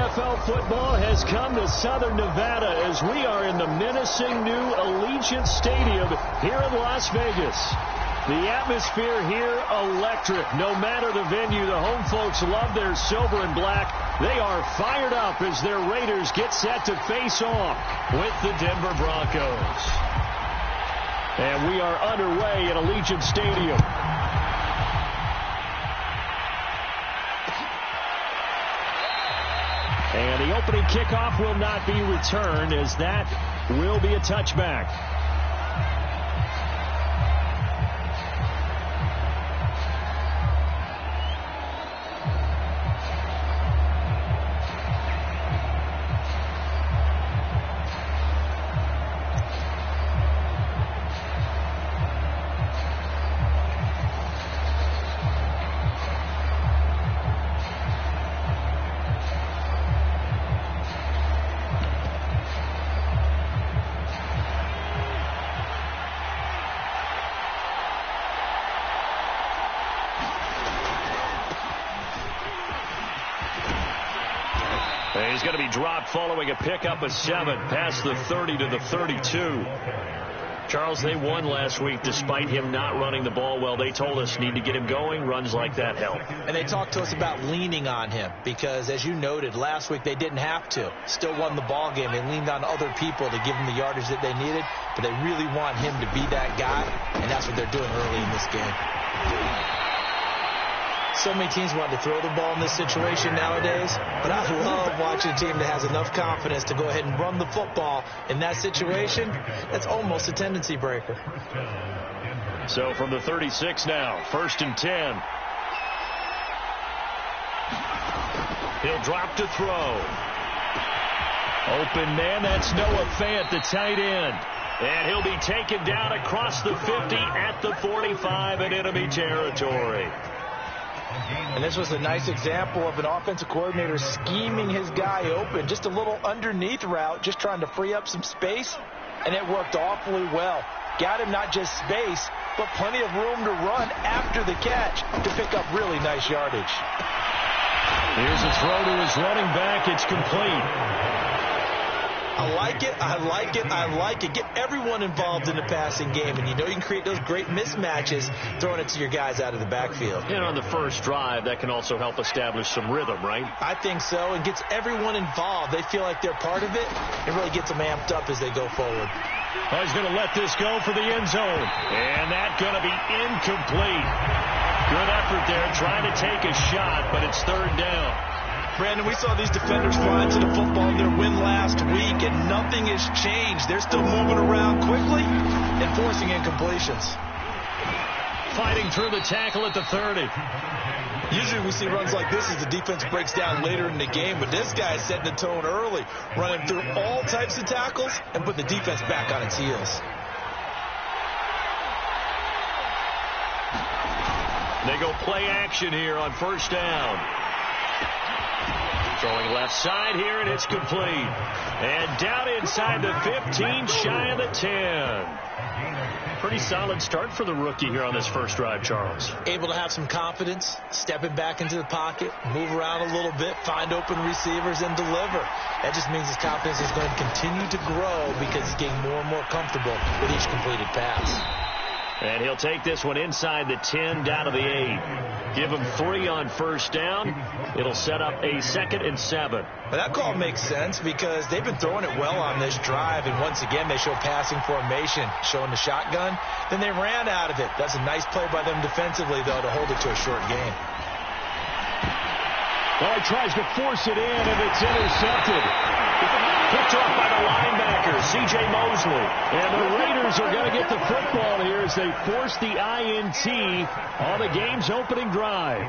NFL football has come to Southern Nevada as we are in the menacing new Allegiant Stadium here in Las Vegas. The atmosphere here electric. No matter the venue, the home folks love their silver and black. They are fired up as their Raiders get set to face off with the Denver Broncos. And we are underway at Allegiant Stadium. And the opening kickoff will not be returned, as that will be a touchback. He's going to be dropped following a pickup of 7 past the 30 to the 32. Charles, they won last week despite him not running the ball well. They told us need to get him going. Runs like that help. And they talked to us about leaning on him because, as you noted, last week they didn't have to. Still won the ball game. They leaned on other people to give him the yardage that they needed, but they really want him to be that guy, and that's what they're doing early in this game. So many teams want to throw the ball in this situation nowadays, but I love watching a team that has enough confidence to go ahead and run the football in that situation. That's almost a tendency breaker. So from the 36 now, 1st and 10. He'll drop to throw. Open man, that's Noah Fant, the tight end. And he'll be taken down across the 50 at the 45 in enemy territory. And this was a nice example of an offensive coordinator scheming his guy open. Just a little underneath route, just trying to free up some space, and it worked awfully well. Got him not just space, but plenty of room to run after the catch to pick up really nice yardage. Here's a throw to his running back. It's complete. I like it, I like it, I like it. Get everyone involved in the passing game, and you know you can create those great mismatches throwing it to your guys out of the backfield. And on the first drive, that can also help establish some rhythm, right? I think so, and gets everyone involved. They feel like they're part of it, and really gets them amped up as they go forward. Oh, he's going to let this go for the end zone, and that's going to be incomplete. Good effort there, trying to take a shot, but it's 3rd down. Brandon, we saw these defenders fly into the football in their win last week, and nothing has changed. They're still moving around quickly and forcing incompletions. Fighting through the tackle at the 30. Usually we see runs like this as the defense breaks down later in the game, but this guy is setting the tone early, running through all types of tackles and putting the defense back on its heels. They go play action here on 1st down. Throwing left side here, and it's complete. And down inside the 15, shy of the 10. Pretty solid start for the rookie here on this first drive, Charles. Able to have some confidence, stepping back into the pocket, move around a little bit, find open receivers, and deliver. That just means his confidence is going to continue to grow because he's getting more and more comfortable with each completed pass. And he'll take this one inside the 10, down to the 8. Give him 3 on 1st down. It'll set up a 2nd and 7. Well, that call makes sense because they've been throwing it well on this drive, and once again they show passing formation, showing the shotgun. Then they ran out of it. That's a nice play by them defensively, though, to hold it to a short gain. Well, he tries to force it in, and it's intercepted. Picked off by the linebacker, C.J. Mosley. And the Raiders are going to get the football here as they force the INT on the game's opening drive.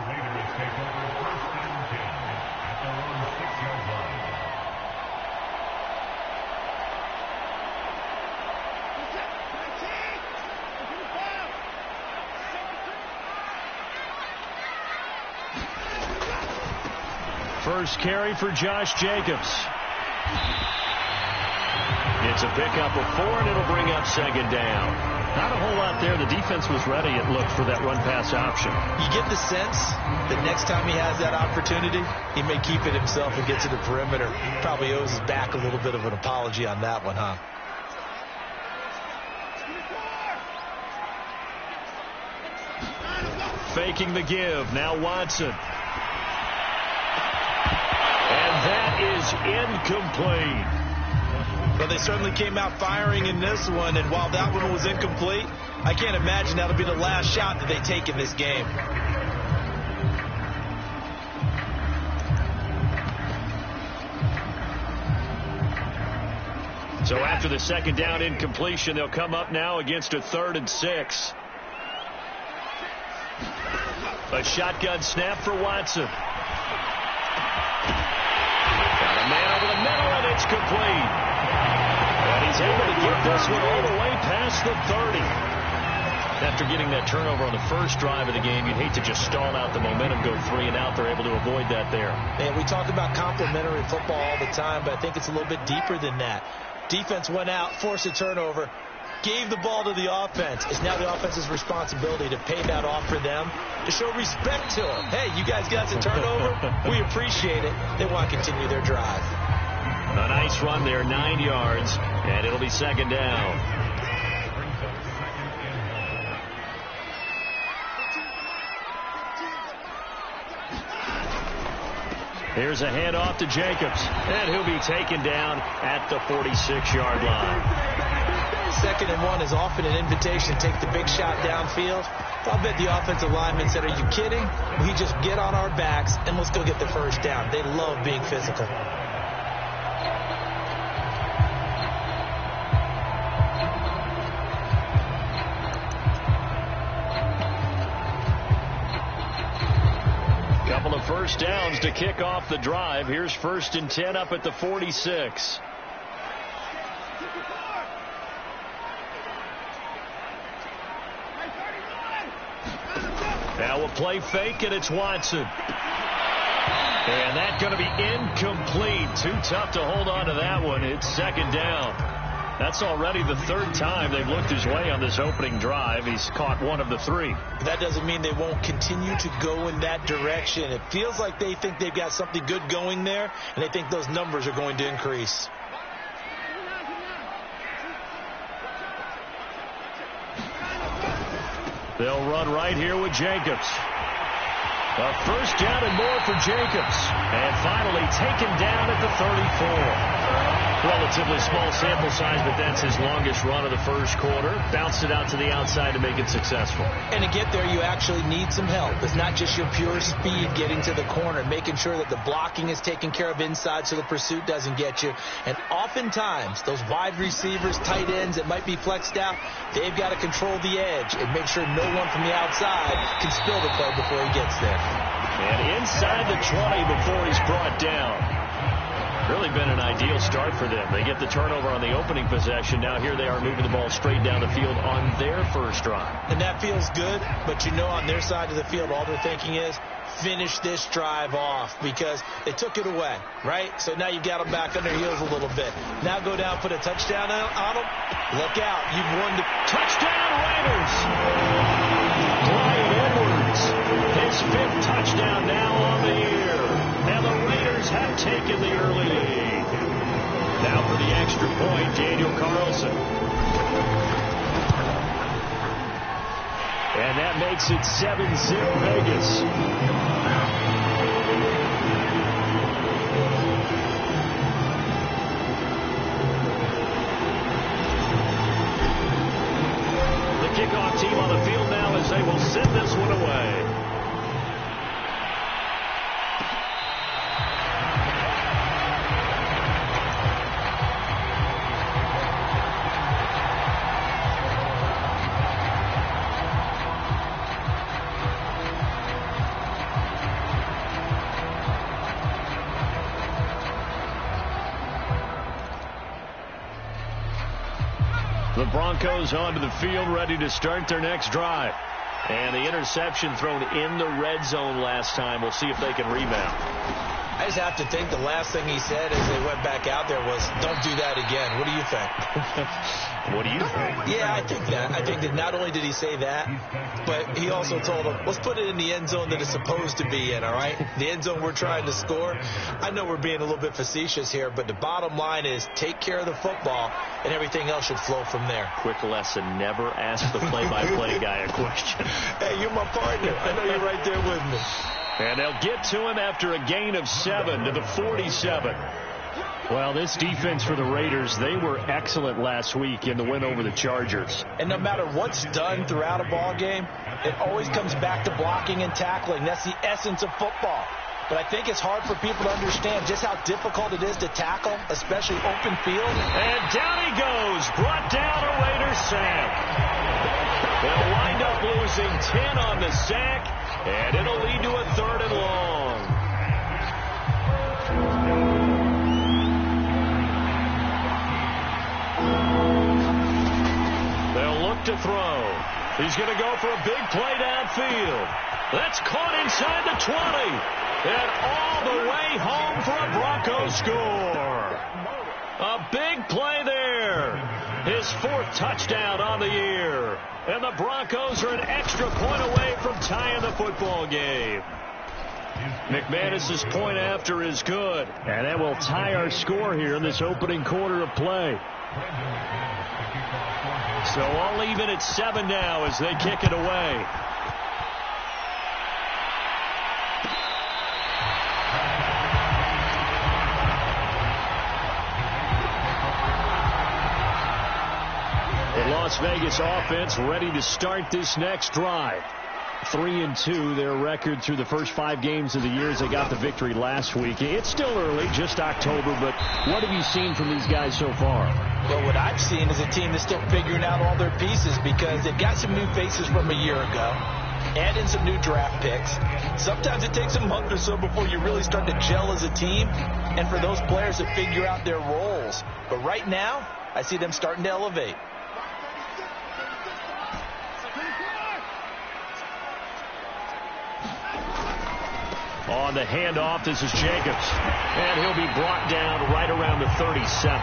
First carry for Josh Jacobs. It's a pickup of 4, and it'll bring up 2nd down. Not a whole lot there. The defense was ready, it looked, for that run-pass option. You get the sense that next time he has that opportunity, he may keep it himself and get to the perimeter. Probably owes his back a little bit of an apology on that one, huh? Faking the give. Now Watson. And that is incomplete. Well, they certainly came out firing in this one, and while that one was incomplete, I can't imagine that'll be the last shot that they take in this game. So after the second down incompletion, they'll come up now against a 3rd and 6. A shotgun snap for Watson. Got a man over the middle, and it's complete. And he's able to get this one all the way past the 30. After getting that turnover on the first drive of the game, you'd hate to just stall out the momentum, go 3 and out. They're able to avoid that there. Man, we talk about complementary football all the time, but I think it's a little bit deeper than that. Defense went out, forced a turnover, gave the ball to the offense. It's now the offense's responsibility to pay that off for them, to show respect to them. Hey, you guys got the turnover. We appreciate it. They want to continue their drive. A nice run there, 9 yards, and it'll be second down. Here's a handoff to Jacobs, and he'll be taken down at the 46-yard line. 2nd and 1 is often an invitation to take the big shot downfield. I'll bet the offensive lineman said, "Are you kidding? We just get on our backs and let's go get the first down." They love being physical. Couple of first downs to kick off the drive. Here's 1st and 10 up at the 46. Now we'll play fake, and it's Watson. And that's going to be incomplete. Too tough to hold on to that one. It's second down. That's already the 3rd time they've looked his way on this opening drive. He's caught 1 of the 3. That doesn't mean they won't continue to go in that direction. It feels like they think they've got something good going there, and they think those numbers are going to increase. They'll run right here with Jacobs. A first down and more for Jacobs. And finally taken down at the 34. Relatively small sample size, but that's his longest run of the first quarter. Bounced it out to the outside to make it successful. And to get there, you actually need some help. It's not just your pure speed getting to the corner, making sure that the blocking is taken care of inside so the pursuit doesn't get you. And oftentimes, those wide receivers, tight ends that might be flexed out, they've got to control the edge and make sure no one from the outside can spill the play before he gets there. And inside the 20 before he's brought down. Really been an ideal start for them. They get the turnover on the opening possession. Now here they are moving the ball straight down the field on their first drive. And that feels good, but you know on their side of the field all they're thinking is finish this drive off because they took it away, right? So now you've got them back on their heels a little bit. Now go down, put a touchdown on them. Look out. You've won the touchdown Raiders. Clyde Edwards, his 5th touchdown now on the year. And the Raiders have taken the early lead. Now for the extra point, Daniel Carlson. And that makes it 7-0 Vegas. The kickoff team on the field now as they will send this one away. The Broncos onto the field, ready to start their next drive. And the interception thrown in the red zone last time. We'll see if they can rebound. I just have to think the last thing he said as they went back out there was, don't do that again. What do you think? What do you think? Yeah, I think that. I think that not only did he say that, but he also told them, let's put it in the end zone that it's supposed to be in, all right? The end zone we're trying to score. I know we're being a little bit facetious here, but the bottom line is take care of the football, and everything else should flow from there. Quick lesson, never ask the play-by-play guy a question. Hey, you're my partner. I know you're right there with me. And they'll get to him after a gain of 7 to the 47. Well, this defense for the Raiders, they were excellent last week in the win over the Chargers. And no matter what's done throughout a ball game, it always comes back to blocking and tackling. That's the essence of football. But I think it's hard for people to understand just how difficult it is to tackle, especially open field. And down he goes, brought down a Raiders sack. They'll wind up losing 10 on the sack, and it'll lead to a 3rd and long. They'll look to throw. He's going to go for a big play downfield. That's caught inside the 20. And all the way home for a Broncos score. A big play there. His 4th touchdown on the year. And the Broncos are an extra point away from tying the football game. McManus's point after is good. And that will tie our score here in this opening quarter of play. So all even at 7 now as they kick it away. The Las Vegas offense ready to start this next drive. 3-2 their record through the first 5 games of the year as they got the victory last week. It's still early, just October, but what have you seen from these guys so far? Well, what I've seen is a team that's still figuring out all their pieces because they've got some new faces from a year ago. Add in some new draft picks. Sometimes it takes a month or so before you really start to gel as a team and for those players to figure out their roles. But right now, I see them starting to elevate. On the handoff, this is Jacobs. And he'll be brought down right around the 37.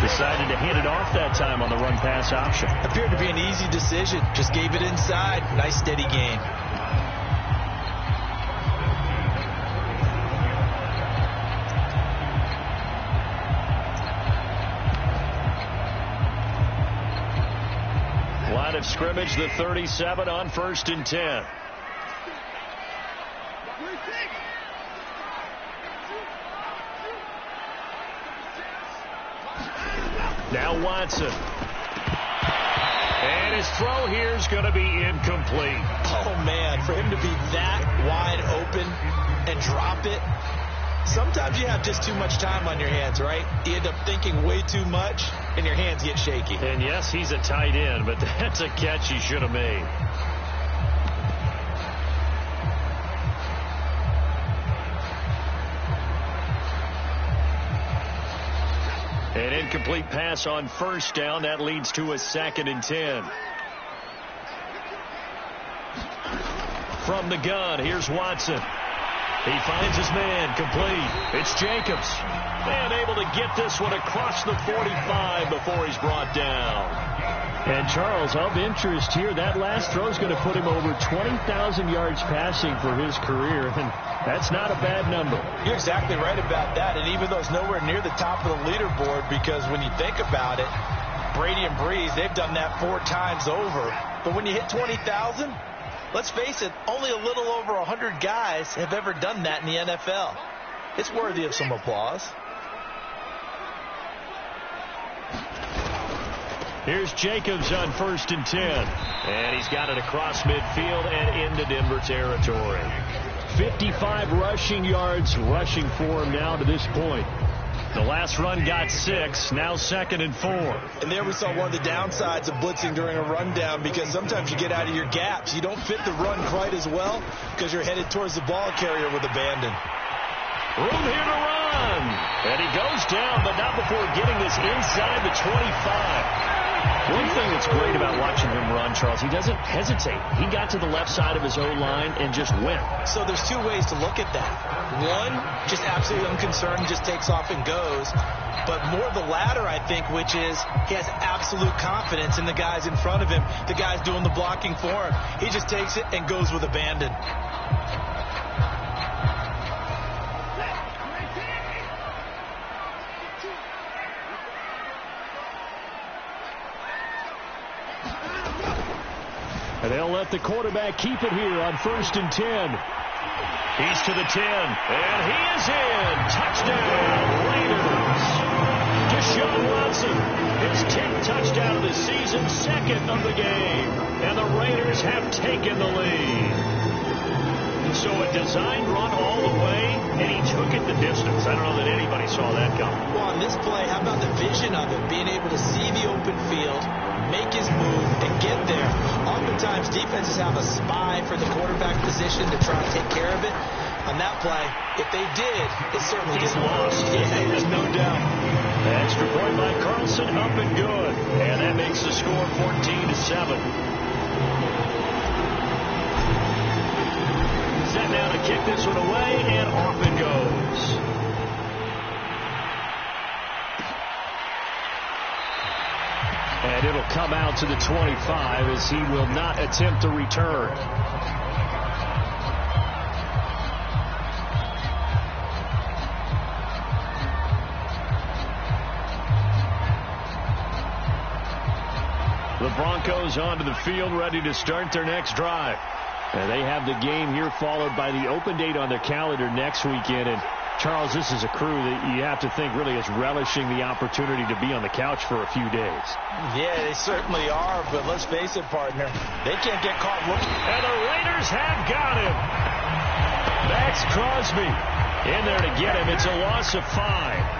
Decided to hand it off that time on the run-pass option. Appeared to be an easy decision. Just gave it inside. Nice steady gain. Line of scrimmage, the 37 on 1st and 10. Now Watson. And his throw here is going to be incomplete. Oh, man, for him to be that wide open and drop it. Sometimes you have just too much time on your hands, right? You end up thinking way too much, and your hands get shaky. And, yes, he's a tight end, but that's a catch he should have made. An incomplete pass on 1st down. That leads to a 2nd and 10. From the gun, here's Watson. He finds his man, complete. It's Jacobs. And able to get this one across the 45 before he's brought down. And, Charles, of interest here, that last throw is going to put him over 20,000 yards passing for his career, and that's not a bad number. You're exactly right about that, and even though it's nowhere near the top of the leaderboard, because when you think about it, Brady and Breeze, they've done that 4 times over. But when you hit 20,000, let's face it, only a little over 100 guys have ever done that in the NFL. It's worthy of some applause. Here's Jacobs on 1st and 10. And he's got it across midfield and into Denver territory. 55 rushing yards rushing for him now to this point. The last run got 6, now 2nd and 4. And there we saw one of the downsides of blitzing during a rundown, because sometimes you get out of your gaps. You don't fit the run quite as well because you're headed towards the ball carrier with abandon. Room here to run. And he goes down, but not before getting this inside the 25. One thing that's great about watching him run, Charles, he doesn't hesitate. He got to the left side of his O-line and just went. So there's two ways to look at that. One, just absolutely unconcerned, just takes off and goes. But more the latter, I think, which is he has absolute confidence in the guys in front of him, the guys doing the blocking for him. He just takes it and goes with abandon. And they'll let the quarterback keep it here on 1st and 10. He's to the 10, and he is in. Touchdown, Raiders. Deshaun Watson, his 10th touchdown of the season, 2nd of the game. And the Raiders have taken the lead. So a designed run all the way, and he took it the distance. I don't know that anybody saw that coming. Well, on this play, how about the vision of it? Being able to see the open field, make his move, and get there. Oftentimes, defenses have a spy for the quarterback position to try to take care of it. On that play, if they did, it certainly He's didn't lost. Yeah, there's no doubt. The extra point by Carlson, up and good. And that makes the score 14-7. Set now to kick this one away, and off it goes. And it'll come out to the 25 as he will not attempt to return. The Broncos onto the field, ready to start their next drive. And they have the game here followed by the open date on their calendar next weekend. And Charles, this is a crew that you have to think really is relishing the opportunity to be on the couch for a few days. Yeah, they certainly are, but let's face it, partner, they can't get caught looking. And the Raiders have got him. Max Crosby in there to get him. It's a loss of 5.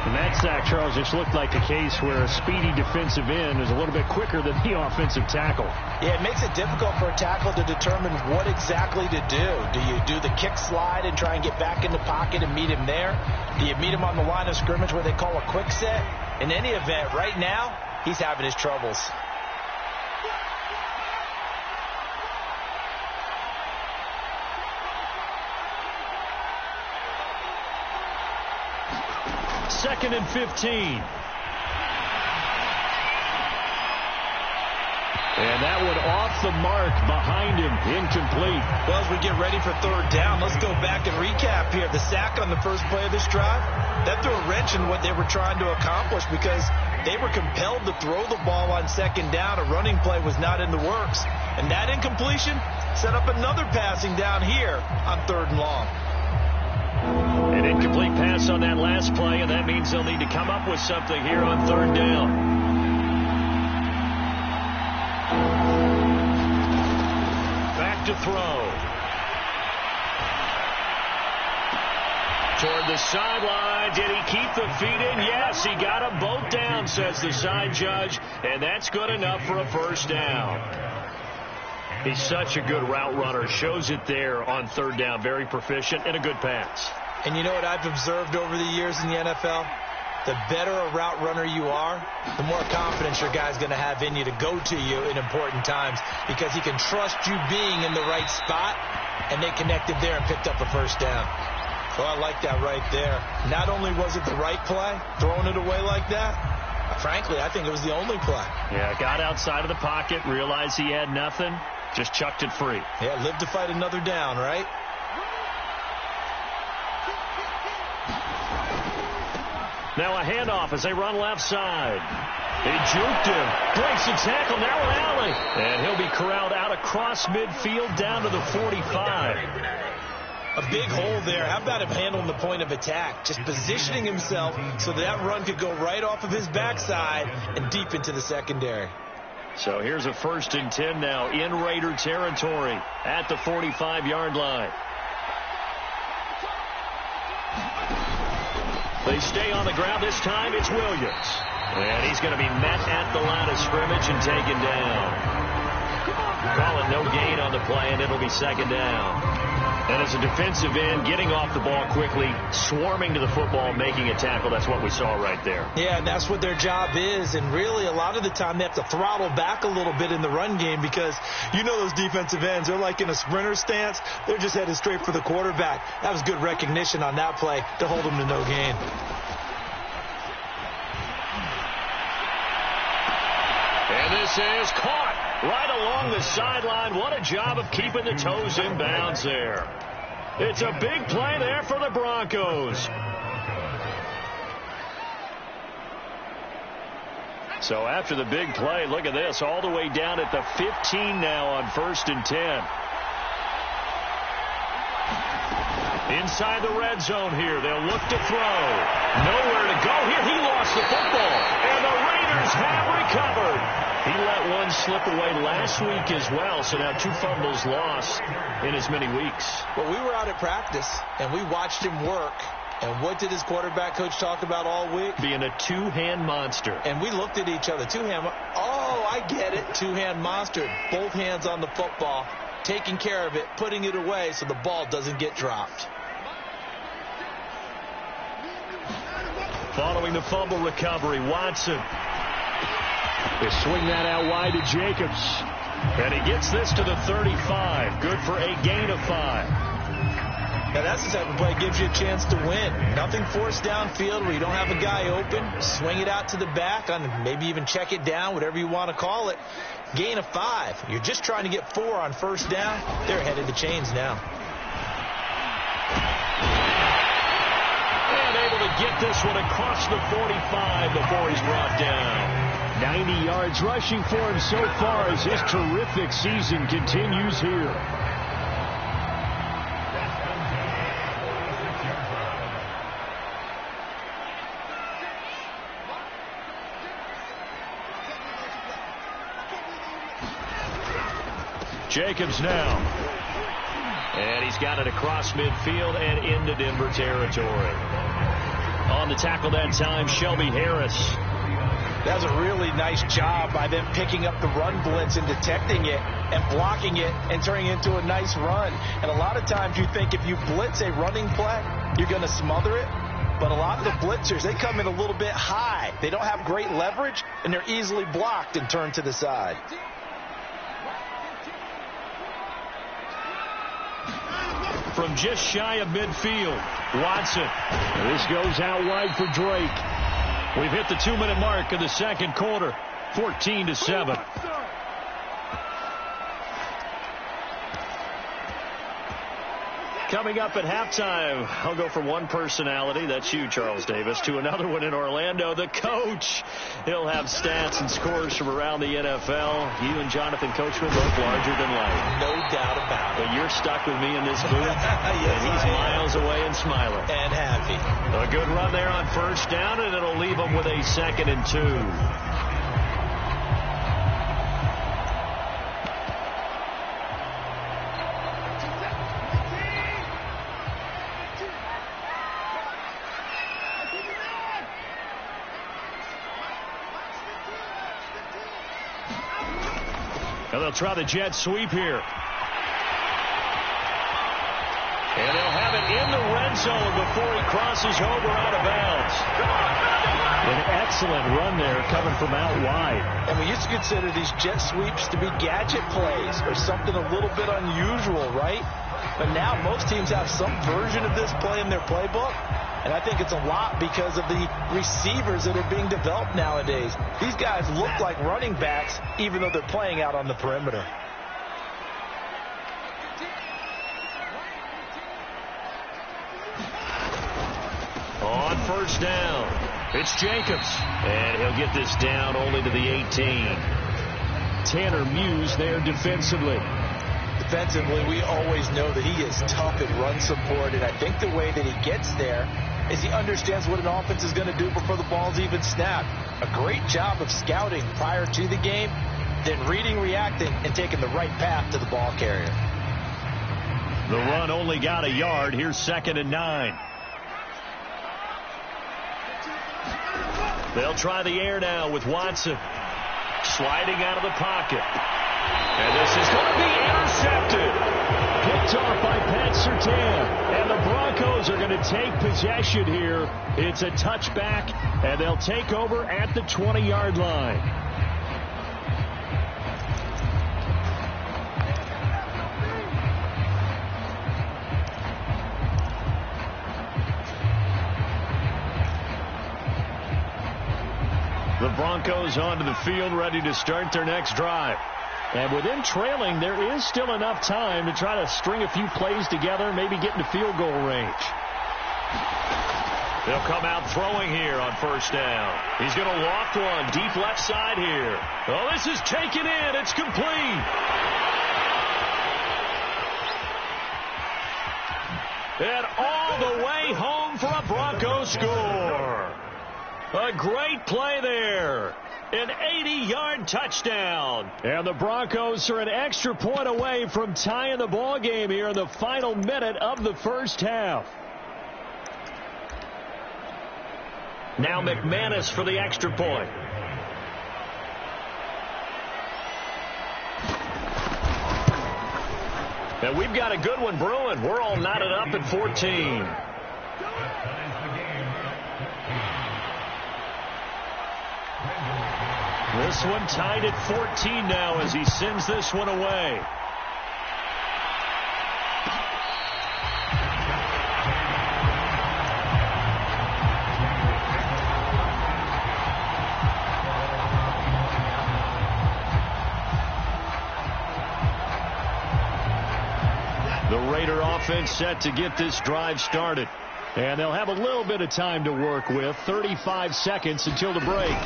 And that sack, Charles, just looked like a case where a speedy defensive end is a little bit quicker than the offensive tackle. Yeah, it makes it difficult for a tackle to determine what exactly to do. Do you do the kick slide and try and get back in the pocket and meet him there? Do you meet him on the line of scrimmage where they call a quick set? In any event, right now, he's having his troubles. Second and 15. And that one off the mark behind him, incomplete. Well, as we get ready for third down, let's go back and recap here. The sack on the first play of this drive, that threw a wrench in what they were trying to accomplish because they were compelled to throw the ball on second down. A running play was not in the works. And that incompletion set up another passing down here on 3rd and long. An incomplete pass on that last play, and that means they'll need to come up with something here on 3rd down. Back to throw. Toward the sideline. Did he keep the feet in? Yes, he got them both down, says the side judge, and that's good enough for a first down. He's such a good route runner. Shows it there on 3rd down. Very proficient and a good pass. And you know what I've observed over the years in the NFL? The better a route runner you are, the more confidence your guy's going to have in you to go to you in important times because he can trust you being in the right spot, and they connected there and picked up a first down. So I like that right there. Not only was it the right play, throwing it away like that, frankly, I think it was the only play. Yeah, got outside of the pocket, realized he had nothing, just chucked it free. Yeah, live to fight another down, right? Now a handoff as they run left side. He juked him, breaks the tackle, now an alley. And he'll be corralled out across midfield down to the 45. A big hole there. How about him handling the point of attack? Just positioning himself so that run could go right off of his backside and deep into the secondary. So here's a 1st and 10 now in Raider territory at the 45-yard line. They stay on the ground. This time it's Williams. And he's going to be met at the line of scrimmage and taken down. Call it no gain on the play, and it'll be 2nd down. And as a defensive end, getting off the ball quickly, swarming to the football, making a tackle, that's what we saw right there. Yeah, and that's what their job is. And really, a lot of the time, they have to throttle back a little bit in the run game because you know those defensive ends, they're like in a sprinter stance. They're just headed straight for the quarterback. That was good recognition on that play to hold them to no gain. And this is caught right along the sideline. What a job of keeping the toes in bounds there. It's a big play there for the Broncos. So after the big play, look at this, all the way down at the 15 now on 1st and 10. Inside the red zone here, they'll look to throw. Nowhere to go here. He lost the football, and the Raiders have recovered. He let one slip away last week as well, so now 2 fumbles lost in as many weeks. Well, we were out at practice, and we watched him work. And what did his quarterback coach talk about all week? Being a two-hand monster. And we looked at each other. Oh, I get it. Two-hand monster. Both hands on the football, taking care of it, putting it away so the ball doesn't get dropped. Following the fumble recovery, Watson. They swing that out wide to Jacobs. And he gets this to the 35. Good for a gain of 5. Now, that's the type of play that gives you a chance to win. Nothing forced downfield where you don't have a guy open. Swing it out to the back, on maybe even check it down, whatever you want to call it. Gain of 5. You're just trying to get 4 on 1st down. They're headed to chains now. And able to get this one across the 45 before he's brought down. 90 yards rushing for him so far as his terrific season continues here. Jacobs now. And he's got it across midfield and into Denver territory. On the tackle that time, Shelby Harris. That was a really nice job by them picking up the run blitz and detecting it and blocking it and turning it into a nice run. And a lot of times you think if you blitz a running play, you're going to smother it. But a lot of the blitzers, they come in a little bit high. They don't have great leverage, and they're easily blocked and turned to the side. From just shy of midfield, Watson. This goes out wide for Drake. We've hit the 2-minute mark of the second quarter, 14-7. Coming up at halftime, I'll go from one personality, that's you, Charles Davis, to another one in Orlando, the coach. He'll have stats and scores from around the NFL. You and Jonathan Coachman both larger than life. No doubt about it. But you're stuck with me in this booth, yes, and he's miles away and smiling. And happy. A good run there on 1st down, and it'll leave him with a 2nd and 2. And they'll try the jet sweep here. And they'll have it in the red zone before he crosses over out of bounds. An excellent run there coming from out wide. And we used to consider these jet sweeps to be gadget plays or something a little bit unusual, right? But now most teams have some version of this play in their playbook. And I think it's a lot because of the receivers that are being developed nowadays. These guys look like running backs even though they're playing out on the perimeter. On 1st down, it's Jacobs. And he'll get this down only to the 18. Tanner Muse there defensively. Defensively, we always know that he is tough at run support, and I think the way that he gets there is he understands what an offense is going to do before the ball's even snapped. A great job of scouting prior to the game, then reading, reacting, and taking the right path to the ball carrier. The run only got a yard. Here's 2nd and 9. They'll try the air now with Watson. Sliding out of the pocket. And this is going to be intercepted. Picked off by Pat Surtain. and 10. And the Broncos are going to take possession here. It's a touchback, and they'll take over at the 20-yard line. The Broncos onto the field, ready to start their next drive. And with them trailing, there is still enough time to try to string a few plays together, maybe get into field goal range. They'll come out throwing here on first down. He's going to walk one deep left side here. Oh, this is taken in. It's complete. And all the way home for a Broncos score. A great play there. An 80-yard touchdown. And the Broncos are an extra point away from tying the ball game here in the final minute of the first half. Now McManus for the extra point. And we've got a good one brewing. We're all knotted up at 14. This one tied at 14 now as he sends this one away. The Raider offense set to get this drive started. And they'll have a little bit of time to work with. 35 seconds until the break.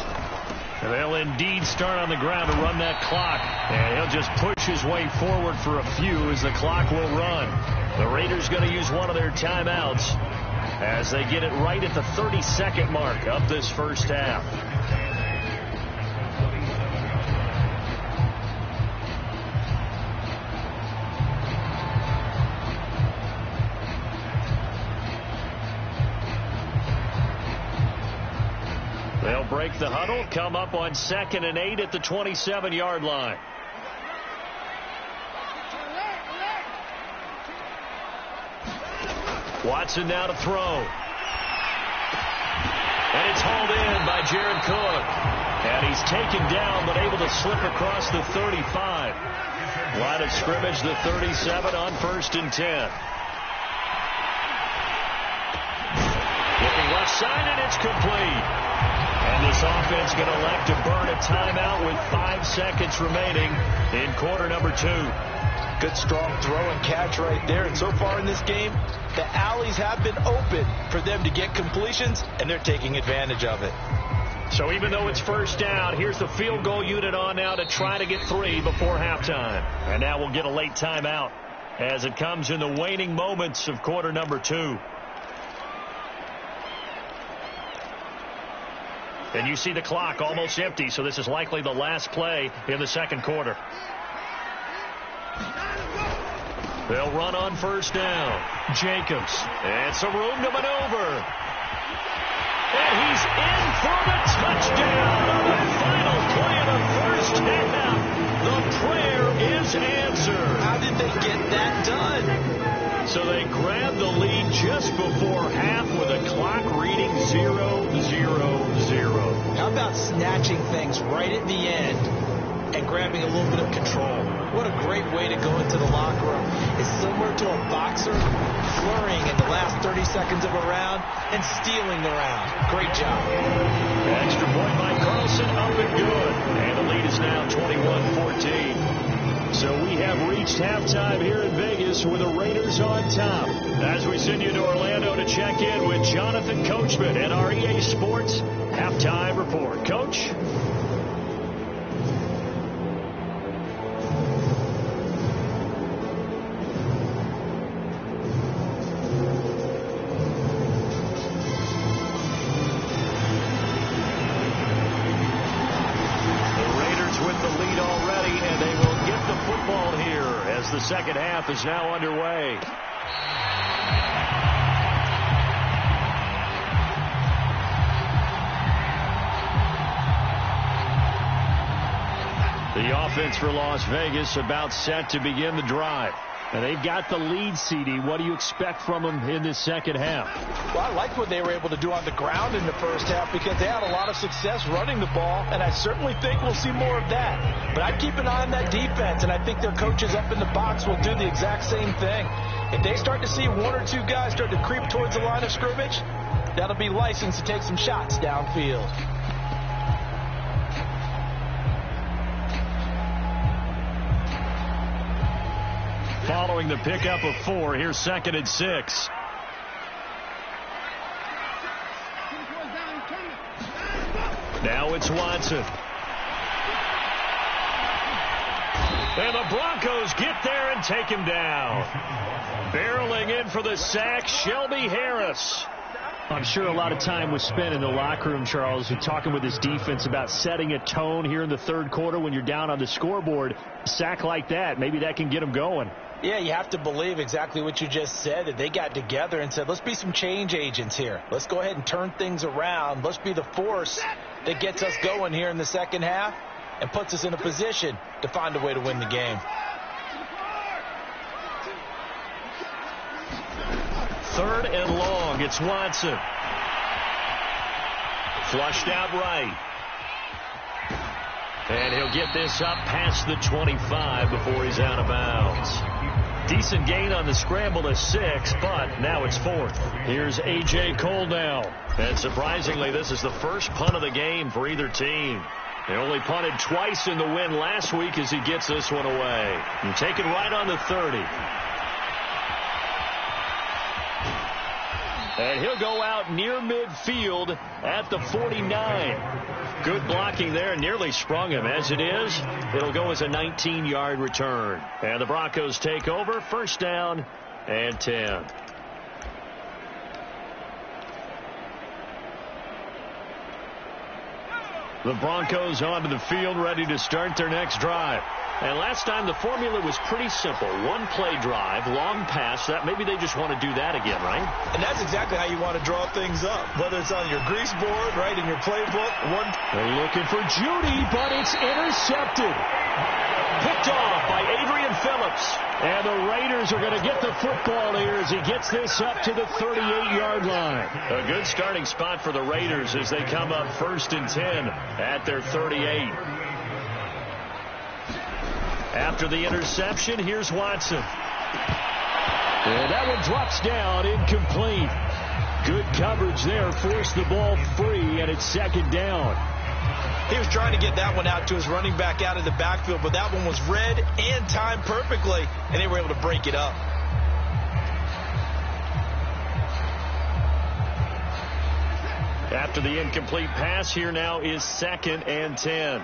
And they'll indeed start on the ground to run that clock. And he'll just push his way forward for a few as the clock will run. The Raiders going to use one of their timeouts as they get it right at the 30-second mark of this first half. They'll break the huddle, come up on 2nd and 8 at the 27-yard line. Watson now to throw. And it's hauled in by Jared Cook. And he's taken down but able to slip across the 35. Line of scrimmage, the 37 on 1st and 10. Looking left side, and it's complete. And this offense going to elect to burn a timeout with 5 seconds remaining in quarter number 2. Good strong throw and catch right there. And so far in this game, the alleys have been open for them to get completions, and they're taking advantage of it. So even though it's first down, here's the field goal unit on now to try to get 3 before halftime. And now we'll get a late timeout as it comes in the waning moments of quarter number 2. And you see the clock almost empty, so this is likely the last play in the second quarter. They'll run on first down. Jacobs. And some room to maneuver. And he's in for the touchdown on the final play of the first half. The prayer is answered. How did they get that done? So they grabbed the lead just before half with a clock reading 0-0-0. How about snatching things right at the end and grabbing a little bit of control? What a great way to go into the locker room. It's similar to a boxer flurrying in the last 30 seconds of a round and stealing the round. Great job. Extra point by Carlson, up and good. And the lead is now 21-14. So we have reached halftime here in Vegas with the Raiders on top. As we send you to Orlando to check in with Jonathan Coachman and our EA Sports Halftime Report. Coach? The second half is now underway. The offense for Las Vegas about set to begin the drive. And they've got the lead, CD. What do you expect from them in this second half? Well, I like what they were able to do on the ground in the first half because they had a lot of success running the ball, and I certainly think we'll see more of that. But I'd keep an eye on that defense, and I think their coaches up in the box will do the exact same thing. If they start to see one or two guys start to creep towards the line of scrimmage, that'll be license to take some shots downfield. Following the pickup of 4, here's 2nd and 6. Now it's Watson. And the Broncos get there and take him down. Barreling in for the sack, Shelby Harris. I'm sure a lot of time was spent in the locker room, Charles, talking with his defense about setting a tone here in the third quarter when you're down on the scoreboard. A sack like that, maybe that can get them going. Yeah, you have to believe exactly what you just said, that they got together and said, let's be some change agents here. Let's go ahead and turn things around. Let's be the force that gets us going here in the second half and puts us in a position to find a way to win the game. 3rd and long. It's Watson. Flushed out right. And he'll get this up past the 25 before he's out of bounds. Decent gain on the scramble to 6, but now it's 4th. Here's A.J. Cole now. And surprisingly, this is the first punt of the game for either team. They only punted twice in the win last week as he gets this one away. And take it right on the 30. And he'll go out near midfield at the 49. Good blocking there. Nearly sprung him. As it is, it'll go as a 19-yard return. And the Broncos take over. 1st down and 10. The Broncos onto the field, ready to start their next drive. And last time the formula was pretty simple. One play drive, long pass. That maybe they just want to do that again, right? And that's exactly how you want to draw things up. Whether it's on your grease board, right, in your playbook. They're looking for Judy, but it's intercepted. Picked off by Adrian Phillips. And the Raiders are going to get the football here as he gets this up to the 38-yard line. A good starting spot for the Raiders as they come up 1st and 10 at their 38. After the interception, here's Watson. And that one drops down, incomplete. Good coverage there, forced the ball free, and it's 2nd down. He was trying to get that one out to his running back out of the backfield, but that one was read and timed perfectly, and they were able to break it up. After the incomplete pass, here now is 2nd and 10.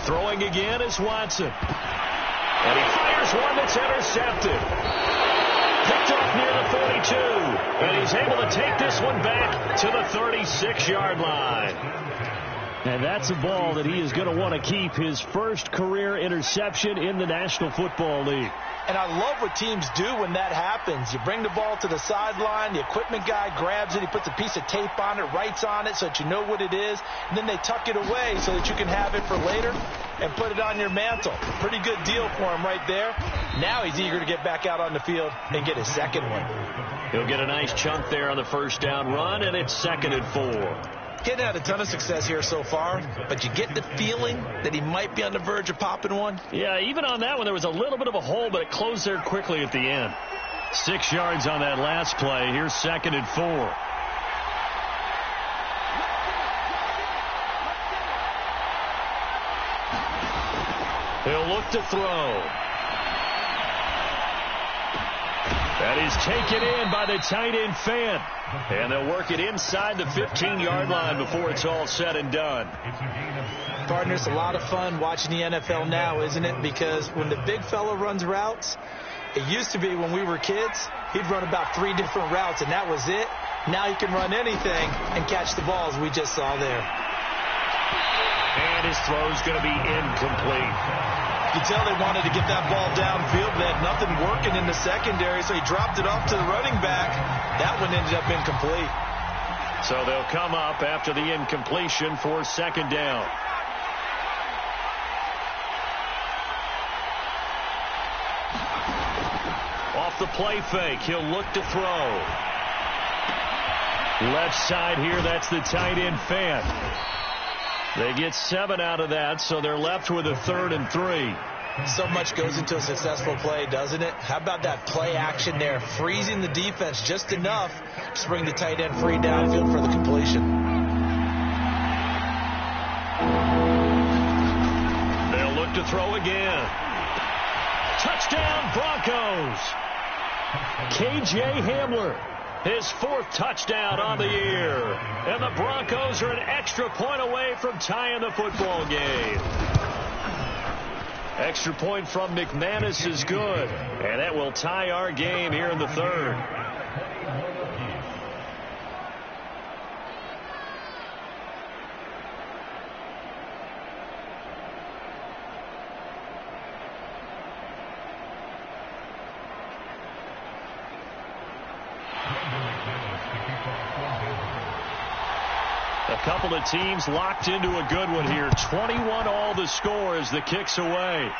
Throwing again is Watson. And he fires one that's intercepted. Picked off near the 42. And he's able to take this one back to the 36-yard line. And that's a ball that he is going to want to keep, his first career interception in the National Football League. And I love what teams do when that happens. You bring the ball to the sideline, the equipment guy grabs it, he puts a piece of tape on it, writes on it so that you know what it is, and then they tuck it away so that you can have it for later and put it on your mantle. Pretty good deal for him right there. Now he's eager to get back out on the field and get his second one. He'll get a nice chunk there on the 1st down run, and it's 2nd and 4. Kid had a ton of success here so far, but you get the feeling that he might be on the verge of popping one. Yeah, even on that one, there was a little bit of a hole, but it closed there quickly at the end. 6 yards on that last play. Here's 2nd and 4. He'll look to throw. That is taken in by the tight end Fant. And they'll work it inside the 15-yard line before it's all said and done. Partner, it's a lot of fun watching the NFL now, isn't it? Because when the big fella runs routes, it used to be when we were kids, he'd run about 3 different routes, and that was it. Now he can run anything and catch the balls we just saw there. And his throw's going to be incomplete. You can tell they wanted to get that ball downfield. They had nothing working in the secondary, so he dropped it off to the running back. That one ended up incomplete. So they'll come up after the incompletion for 2nd down. Off the play fake, he'll look to throw. Left side here, that's the tight end fan. They get 7 out of that, so they're left with a 3rd and 3. So much goes into a successful play, doesn't it? How about that play action there, freezing the defense just enough to bring the tight end free downfield for the completion. They'll look to throw again. Touchdown, Broncos. K.J. Hamler, his 4th touchdown on the year. And the Broncos are an extra point away from tying the football game. Extra point from McManus is good, and that will tie our game here in the 3rd. A couple of teams locked into a good one here. 21 all the score as the kick's away.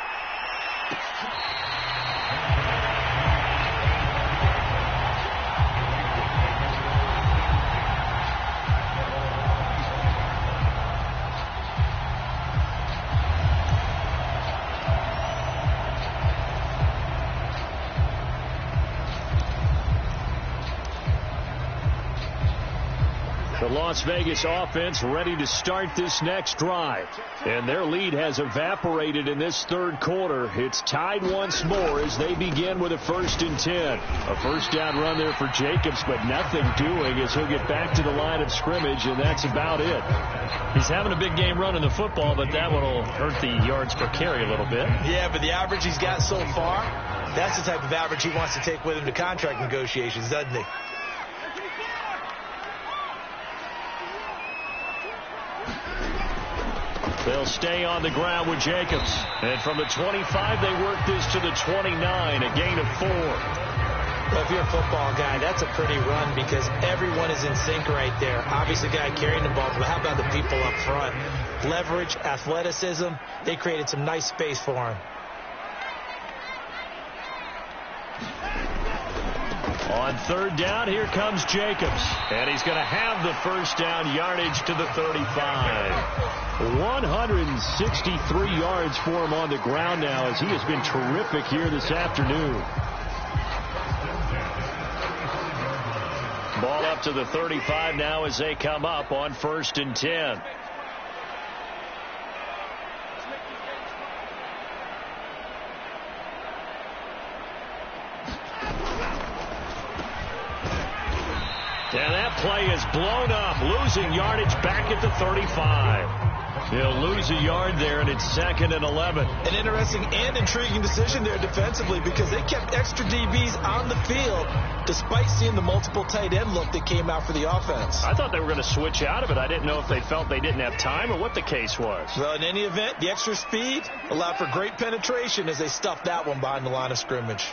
The Las Vegas offense ready to start this next drive. And their lead has evaporated in this 3rd quarter. It's tied once more as they begin with a 1st and 10. A first down run there for Jacobs, but nothing doing as he'll get back to the line of scrimmage, and that's about it. He's having a big game running the football, but that one will hurt the yards per carry a little bit. Yeah, but the average he's got so far, that's the type of average he wants to take with him to contract negotiations, doesn't he? They'll stay on the ground with Jacobs. And from the 25, they work this to the 29, a gain of 4. Well, if you're a football guy, that's a pretty run because everyone is in sync right there. Obviously, the guy carrying the ball, but how about the people up front? Leverage, athleticism, they created some nice space for him. On 3rd down, here comes Jacobs. And he's going to have the first down yardage to the 35. 163 yards for him on the ground now as he has been terrific here this afternoon. Ball up to the 35 now as they come up on 1st and 10. And that play is blown up, losing yardage back at the 35. He'll lose a yard there, and it's 2nd and 11. An interesting and intriguing decision there defensively because they kept extra DBs on the field despite seeing the multiple tight end look that came out for the offense. I thought they were going to switch out of it. I didn't know if they felt they didn't have time or what the case was. Well, in any event, the extra speed allowed for great penetration as they stuffed that one behind the line of scrimmage.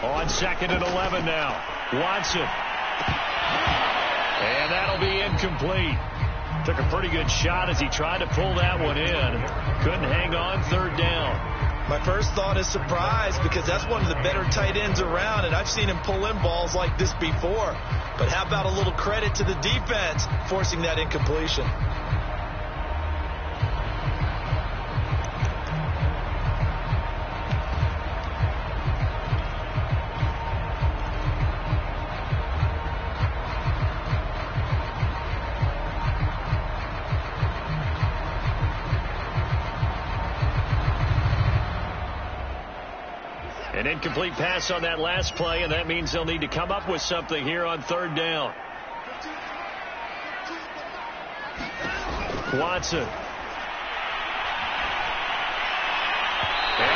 On 2nd and 11 now. Watson. And that'll be incomplete. Took a pretty good shot as he tried to pull that one in. Couldn't hang on 3rd down. My first thought is surprise because that's one of the better tight ends around, and I've seen him pull in balls like this before. But how about a little credit to the defense forcing that incompletion? An incomplete pass on that last play, and that means they'll need to come up with something here on 3rd down. Watson. And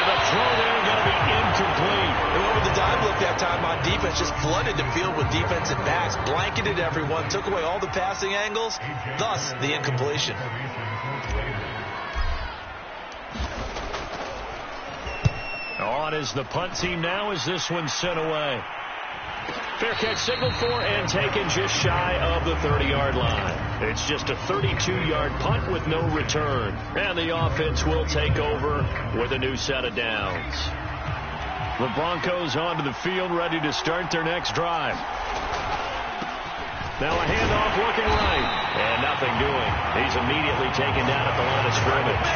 the throw there going to be incomplete. And over the dive look that time on defense, just flooded the field with defensive backs, blanketed everyone, took away all the passing angles, thus the incompletion. On is the punt team now as this one's sent away. Fair catch signaled for and taken just shy of the 30-yard line. It's just a 32-yard punt with no return. And the offense will take over with a new set of downs. The Broncos onto the field, ready to start their next drive. Now a handoff looking right. And nothing doing. He's immediately taken down at the line of scrimmage.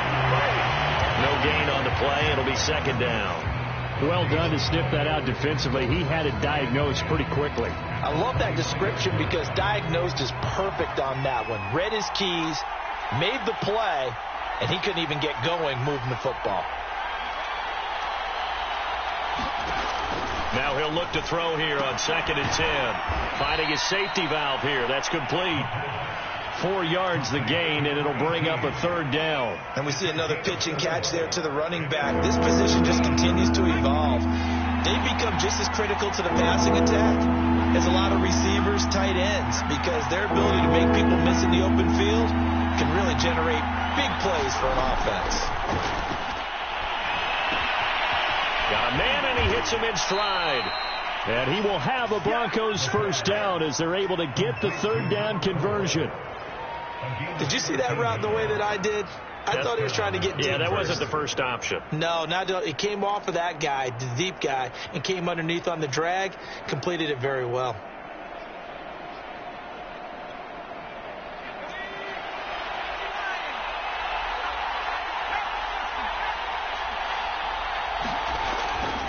No gain on the play. It'll be second down. Well done to sniff that out defensively. He had it diagnosed pretty quickly. I love that description because diagnosed is perfect on that one. Read his keys, made the play, and he couldn't even get going moving the football. Now he'll look to throw here on 2nd and 10. Finding his safety valve here. That's complete. 4 yards the gain, and it'll bring up a 3rd down. And we see another pitch and catch there to the running back. This position just continues to evolve. They've become just as critical to the passing attack as a lot of receivers, tight ends, because their ability to make people miss in the open field can really generate big plays for an offense. Got a man, and he hits him in stride. And he will have a Broncos 1st down as they're able to get the 3rd down conversion. Did you see that route the way that I did? I thought he was trying to get deep. Yeah, that first. wasn't the first option. No, it came off of that guy, the deep guy, and came underneath on the drag. Completed it very well.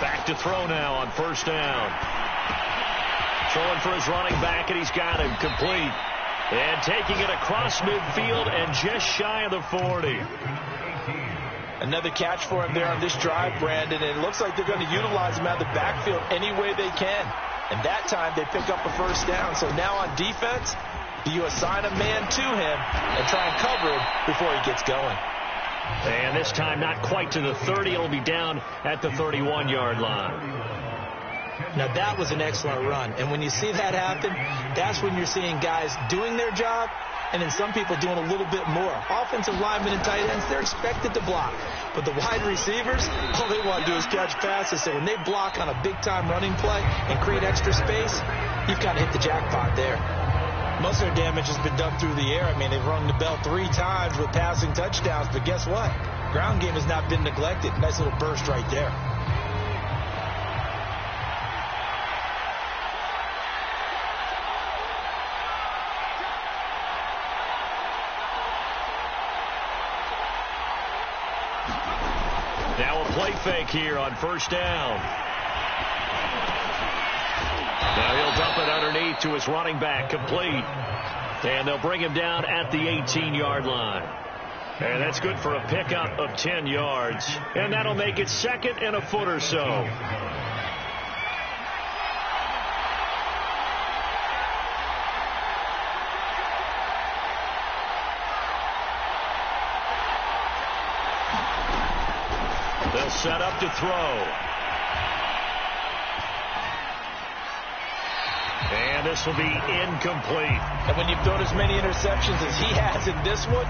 Back to throw now on 1st down. Throwing for his running back, and he's got him complete. And taking it across midfield and just shy of the 40. Another catch for him there on this drive, Brandon. And it looks like they're going to utilize him out of the backfield any way they can. And that time they pick up a 1st down. So now on defense, do you assign a man to him and try and cover him before he gets going? And this time not quite to the 30. It'll be down at the 31-yard line. Now, that was an excellent run. And when you see that happen, that's when you're seeing guys doing their job and then some people doing a little bit more. Offensive linemen and tight ends, they're expected to block. But the wide receivers, all they want to do is catch passes. So when they block on a big-time running play and create extra space, you've kind of hit the jackpot there. Most of their damage has been done through the air. I mean, they've rung the bell 3 times with passing touchdowns. But guess what? Ground game has not been neglected. Nice little burst right there. Now a play fake here on 1st down. Now he'll dump it underneath to his running back, complete. And they'll bring him down at the 18-yard line. And that's good for a pickup of 10 yards. And that'll make it 2nd and a foot or so. They'll set up to throw. And this will be incomplete. And when you've thrown as many interceptions as he has in this one,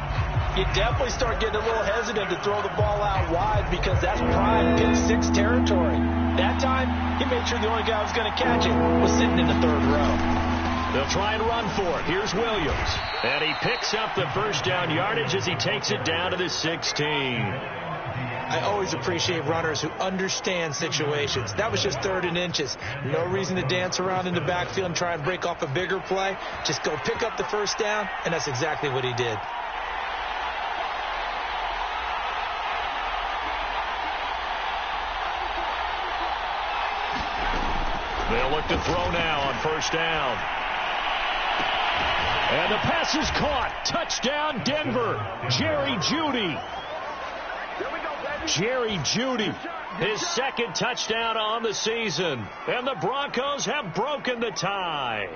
you definitely start getting a little hesitant to throw the ball out wide because that's prime pick 6 territory. That time, he made sure the only guy who was going to catch it was sitting in the 3rd row. They'll try and run for it. Here's Williams. And he picks up the 1st down yardage as he takes it down to the 16. I always appreciate runners who understand situations. That was just 3rd and inches. No reason to dance around in the backfield and try and break off a bigger play. Just go pick up the 1st down, and that's exactly what he did. They'll look to throw now on 1st down. And the pass is caught. Touchdown, Denver. Jerry Jeudy. Jerry Jeudy, his 2nd touchdown on the season. And the Broncos have broken the tie.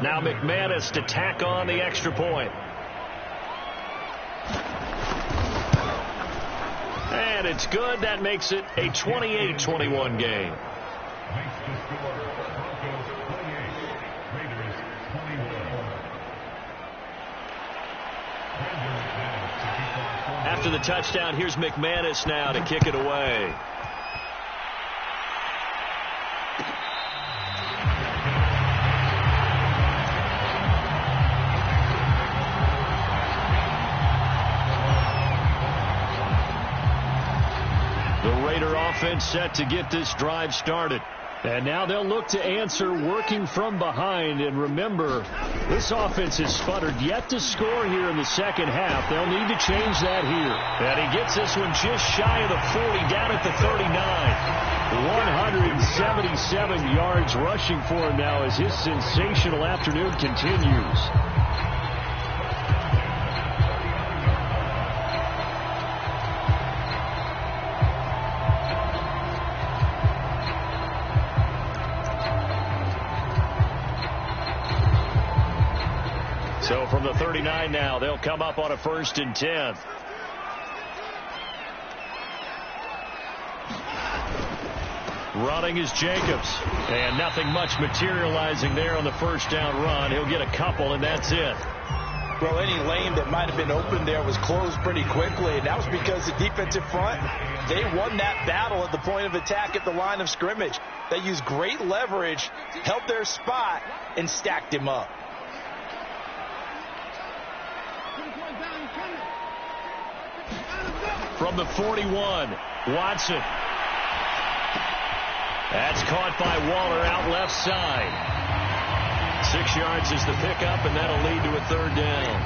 Now McManus to tack on the extra point. And it's good. That makes it a 28-21 game. After the touchdown, here's McManus now to kick it away. The Raider offense set to get this drive started. And now they'll look to answer working from behind. And remember, this offense has sputtered yet to score here in the second half. They'll need to change that here. And he gets this one just shy of the 40, down at the 39. 177 yards rushing for him now as his sensational afternoon continues. So from the 39 now, they'll come up on a 1st and 10. Running is Jacobs. And nothing much materializing there on the first down run. He'll get a couple, and that's it. Well, any lane that might have been open there was closed pretty quickly, and that was because the defensive front, they won that battle at the point of attack at the line of scrimmage. They used great leverage, held their spot, and stacked him up. From the 41, Watson. That's caught by Waller out left side. 6 yards is the pickup, and that'll lead to a 3rd down.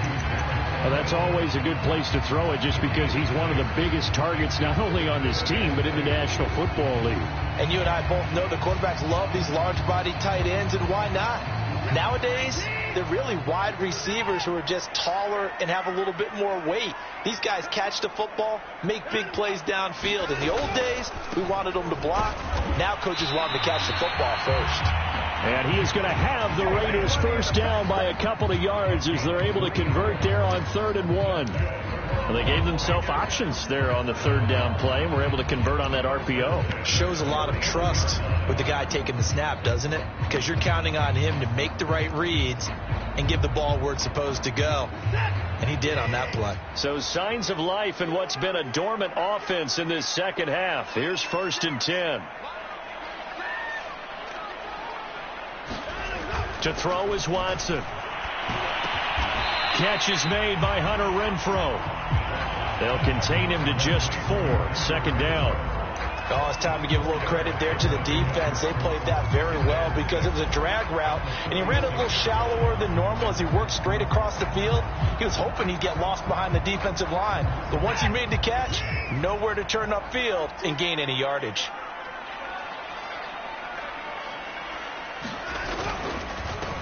Well, that's always a good place to throw it just because he's one of the biggest targets not only on this team but in the National Football League. And you and I both know the quarterbacks love these large-body tight ends, and why not? Nowadays, they're really wide receivers who are just taller and have a little bit more weight. These guys catch the football, make big plays downfield. In the old days, we wanted them to block. Now coaches want them to catch the football first. And he is going to have the Raiders first down by a couple of yards as they're able to convert there on 3rd and 1. Well, they gave themselves options there on the 3rd down play and were able to convert on that RPO. Shows a lot of trust with the guy taking the snap, doesn't it? Because you're counting on him to make the right reads and give the ball where it's supposed to go. And he did on that play. So signs of life in what's been a dormant offense in this second half. Here's 1st and 10. To throw is Watson. Catch is made by Hunter Renfrow. They'll contain him to just 4. 2nd down. Oh, it's time to give a little credit there to the defense. They played that very well because it was a drag route, and he ran a little shallower than normal as he worked straight across the field. He was hoping he'd get lost behind the defensive line, but once he made the catch, nowhere to turn upfield and gain any yardage.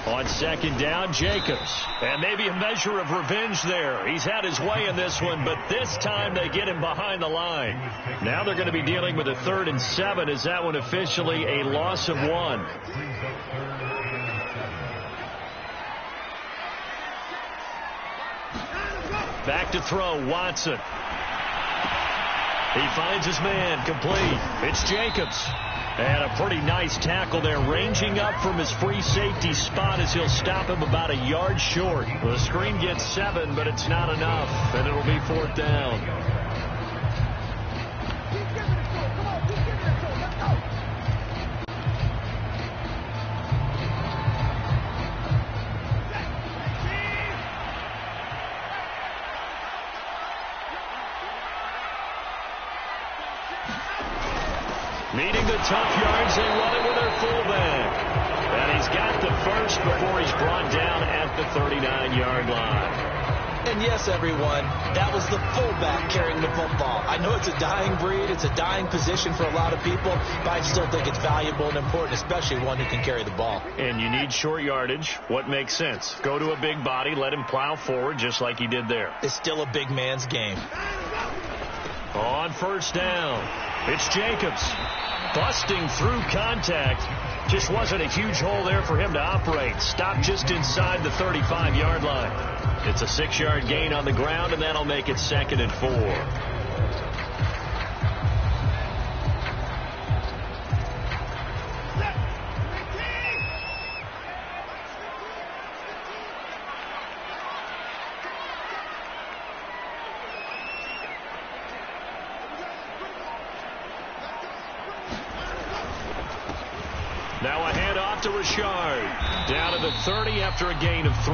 On 2nd down, Jacobs. And maybe a measure of revenge there. He's had his way in this one, but this time they get him behind the line. Now they're going to be dealing with a 3rd and 7. Is that one officially a loss of 1? Back to throw, Watson. He finds his man, complete. It's Jacobs. And a pretty nice tackle there, ranging up from his free safety spot as he'll stop him about a yard short. The screen gets 7, but it's not enough, and it'll be 4th down. Needing the tough yards, they run it with their fullback. And he's got the first before he's brought down at the 39-yard line. And yes, everyone, that was the fullback carrying the football. I know it's a dying breed, it's a dying position for a lot of people, but I still think it's valuable and important, especially one who can carry the ball. And you need short yardage. What makes sense? Go to a big body, let him plow forward just like he did there. It's still a big man's game. On 1st down, it's Jacobs. Busting through contact. Just wasn't a huge hole there for him to operate. Stopped just inside the 35-yard line. It's a 6-yard gain on the ground, and that'll make it 2nd and 4. Now a handoff to Richard. Down to the 30 after a gain of 3.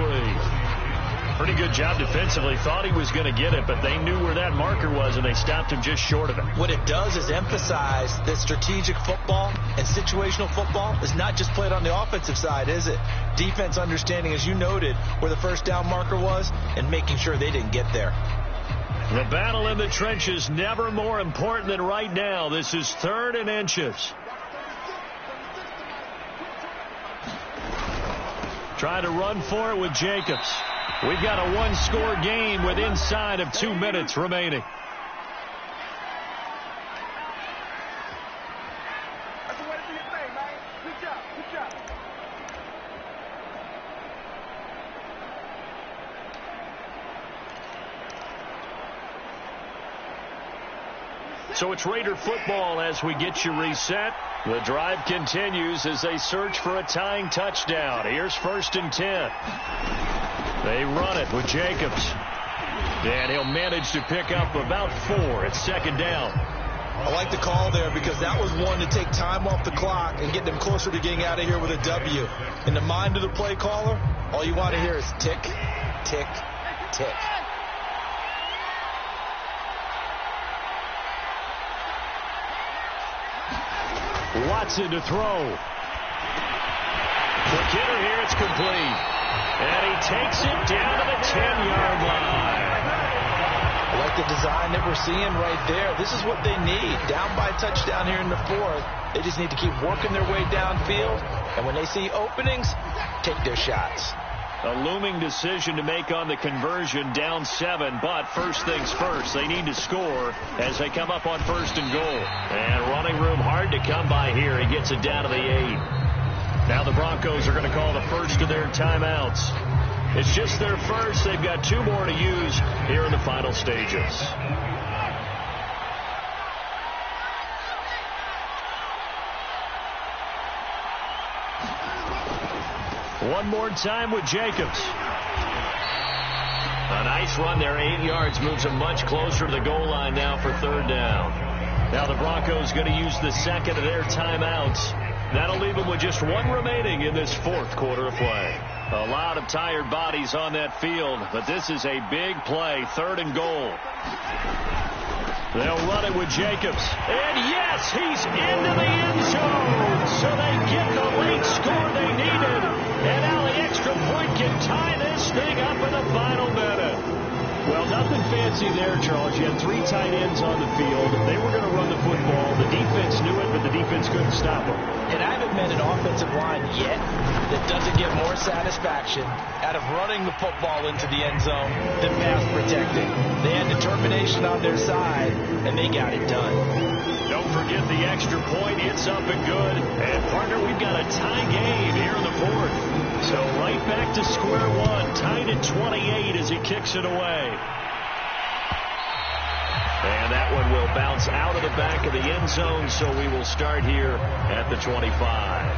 Pretty good job defensively. Thought he was going to get it, but they knew where that marker was, and they stopped him just short of it. What it does is emphasize that strategic football and situational football is not just played on the offensive side, is it? Defense understanding, as you noted, where the first down marker was and making sure they didn't get there. The battle in the trenches never more important than right now. This is 3rd and inches. Trying to run for it with Jacobs. We've got a one-score game with inside of 2 minutes remaining. That's the way to do your thing, man. Good job. Good job. So it's Raider football as we get you reset. The drive continues as they search for a tying touchdown. Here's 1st and 10. They run it with Jacobs. And he'll manage to pick up about 4. It's 2nd down. I like the call there because that was one to take time off the clock and get them closer to getting out of here with a W. In the mind of the play caller, all you want to hear is tick, tick, tick. Watson to throw. Quick hitter here. It's complete. And he takes it down to the 10-yard line. I like the design that we're seeing right there. This is what they need. Down by a touchdown here in the 4th. They just need to keep working their way downfield. And when they see openings, take their shots. A looming decision to make on the conversion, down 7. But first things first, they need to score as they come up on 1st and goal. And running room hard to come by here. He gets it down to the 8. Now the Broncos are going to call the first of their timeouts. It's just their first. They've got 2 more to use here in the final stages. One more time with Jacobs. A nice run there, 8 yards, moves them much closer to the goal line now for 3rd down. Now the Broncos going to use the second of their timeouts. That'll leave them with just 1 remaining in this 4th quarter of play. A lot of tired bodies on that field, but this is a big play, 3rd and goal. They'll run it with Jacobs. And yes, he's into the end zone. So they get the late score they needed. And now the extra point can tie this thing up in the final minute. Well, nothing fancy there, Charles. You had 3 tight ends on the field. They were going to run the football. The defense knew it, but the defense couldn't stop them. And I haven't met an offensive line yet that doesn't get more satisfaction out of running the football into the end zone than pass protecting. They had determination on their side, and they got it done. Don't forget the extra point. It's up and good. And, partner, we've got a tie game here in the 4th. So right back to square one. Tied at 28 as he kicks it away. And that one will bounce out of the back of the end zone, so we will start here at the 25.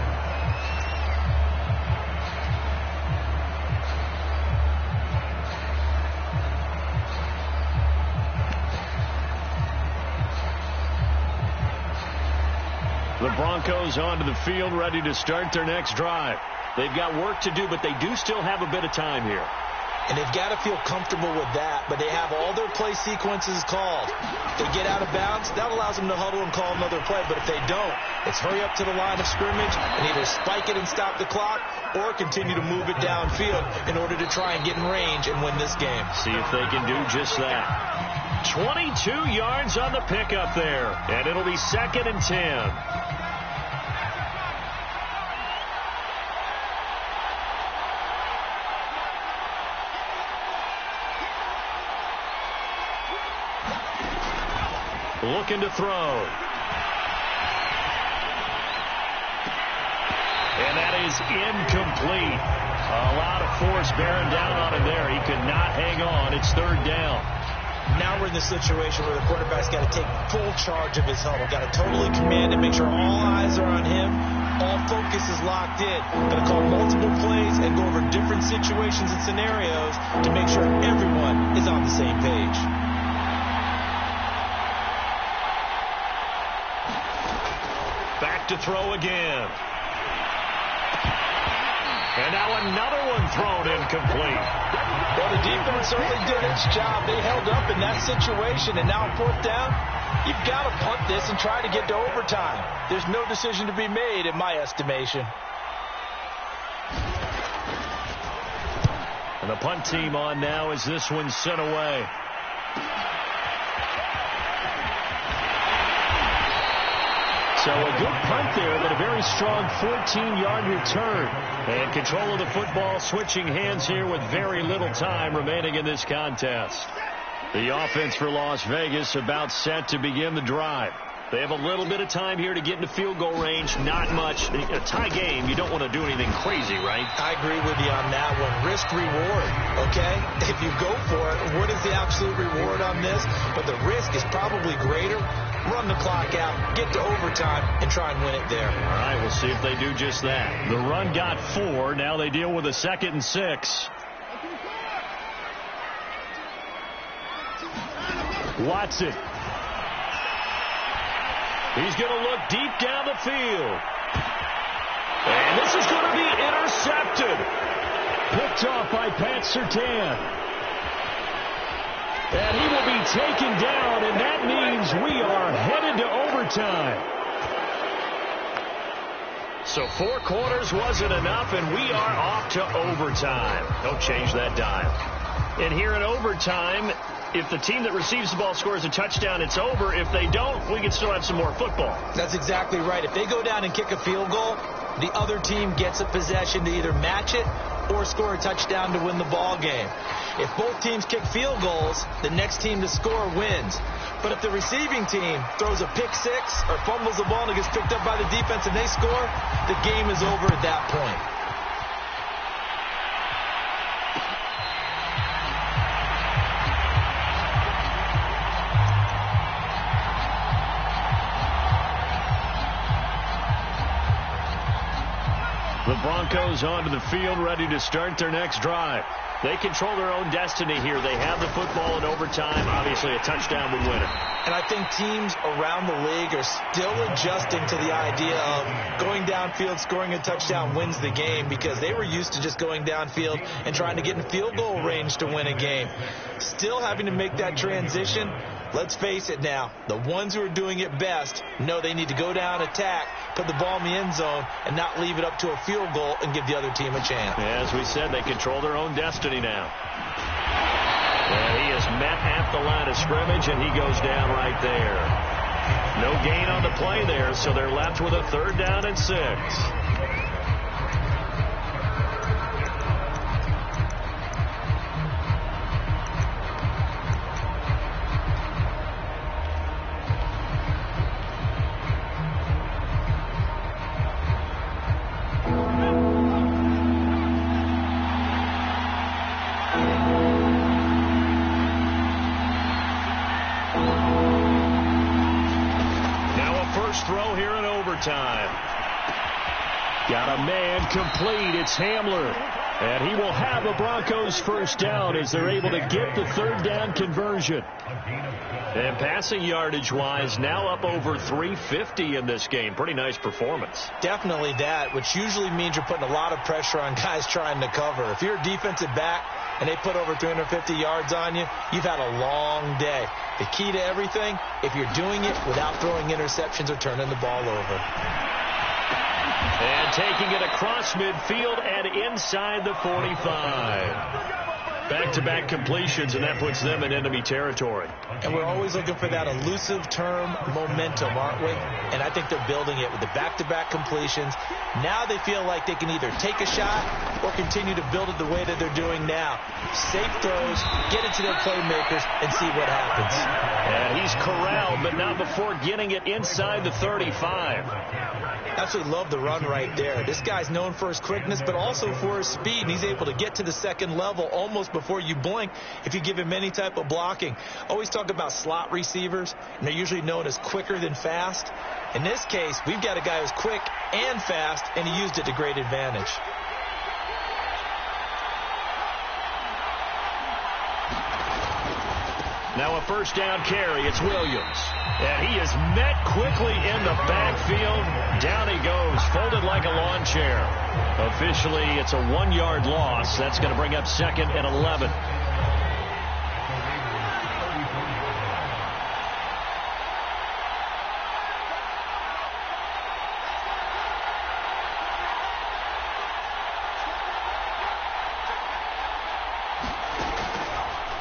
The Broncos onto the field, ready to start their next drive. They've got work to do, but they do still have a bit of time here. And they've got to feel comfortable with that, but they have all their play sequences called. They get out of bounds, that allows them to huddle and call another play, but if they don't, it's hurry up to the line of scrimmage and either spike it and stop the clock or continue to move it downfield in order to try and get in range and win this game. See if they can do just that. 22 yards on the pickup there, and it'll be 2nd and 10. Looking to throw. And that is incomplete. A lot of force bearing down on him there. He could not hang on. It's 3rd down. Now we're in the situation where the quarterback's got to take full charge of his huddle. Got to totally command it, make sure all eyes are on him. All focus is locked in. Got to call multiple plays and go over different situations and scenarios to make sure everyone is on the same page. Back to throw again. And now another one thrown incomplete. Well, the defense certainly did its job. They held up in that situation, and now on fourth down, you've got to punt this and try to get to overtime. There's no decision to be made, in my estimation. And the punt team on now as this one's sent away. So a good punt there, but a very strong 14-yard return. And control of the football switching hands here with very little time remaining in this contest. The offense for Las Vegas about set to begin the drive. They have a little bit of time here to get into field goal range. Not much. A tie game, you don't want to do anything crazy, right? I agree with you on that one. Risk reward, okay? If you go for it, what is the absolute reward on this? But the risk is probably greater. Run the clock out, get to overtime, and try and win it there. All right, we'll see if they do just that. The run got 4. Now they deal with a 2nd and 6. Watson. He's going to look deep down the field. And this is going to be intercepted. Picked off by Pat Surtain. And he will be taken down, and that means we are headed to overtime. So 4 quarters wasn't enough, and we are off to overtime. Don't change that dial. And here in overtime, if the team that receives the ball scores a touchdown, it's over. If they don't, we can still have some more football. That's exactly right. If they go down and kick a field goal, the other team gets a possession to either match it or score a touchdown to win the ball game. If both teams kick field goals, the next team to score wins. But if the receiving team throws a pick six or fumbles the ball and it gets picked up by the defense and they score, the game is over at that point. The Broncos onto the field, ready to start their next drive. They control their own destiny here. They have the football in overtime. Obviously, a touchdown would win it. And I think teams around the league are still adjusting to the idea of going downfield, scoring a touchdown wins the game, because they were used to just going downfield and trying to get in field goal range to win a game. Still having to make that transition. Let's face it now, the ones who are doing it best know they need to go down, attack, put the ball in the end zone, and not leave it up to a field goal and give the other team a chance. As we said, they control their own destiny now. And he is met at the line of scrimmage, and he goes down right there. No gain on the play there, so they're left with a 3rd down and 6. Throw here in overtime. Got a man complete. It's Hamler. And he will have a Broncos 1st down as they're able to get the 3rd down conversion. And passing yardage-wise, now up over 350 in this game. Pretty nice performance. Definitely that, which usually means you're putting a lot of pressure on guys trying to cover. If you're a defensive back and they put over 350 yards on you, you've had a long day. The key to everything, if you're doing it without throwing interceptions or turning the ball over. And taking it across midfield and inside the 45. Back-to-back completions, and that puts them in enemy territory. And we're always looking for that elusive term momentum, aren't we? And I think they're building it with the back-to-back completions. Now they feel like they can either take a shot or continue to build it the way that they're doing now. Safe throws, get it to their playmakers, and see what happens. And he's corralled, but not before getting it inside the 35. Absolutely love the run right there. This guy's known for his quickness, but also for his speed. And he's able to get to the 2nd level almost before you blink if you give him any type of blocking. Always talk about slot receivers, and they're usually known as quicker than fast. In this case, we've got a guy who's quick and fast, and he used it to great advantage. Now a first down carry. It's Williams. And he is met quickly in the backfield. Down he goes, folded like a lawn chair. Officially, it's a 1-yard loss. That's going to bring up 2nd and 11.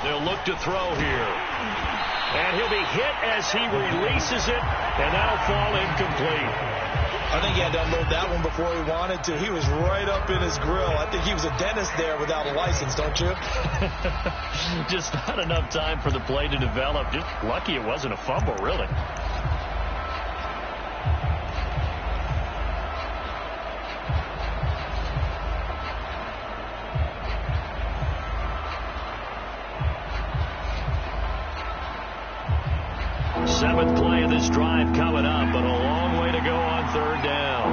They'll look to throw here. And he'll be hit as he releases it, and that'll fall incomplete. I think he had to unload that one before he wanted to. He was right up in his grill. I think he was a dentist there without a license, don't you? Just not enough time for the play to develop. Just lucky it wasn't a fumble, really. Seventh play of this drive coming up, but a long way to go on 3rd down.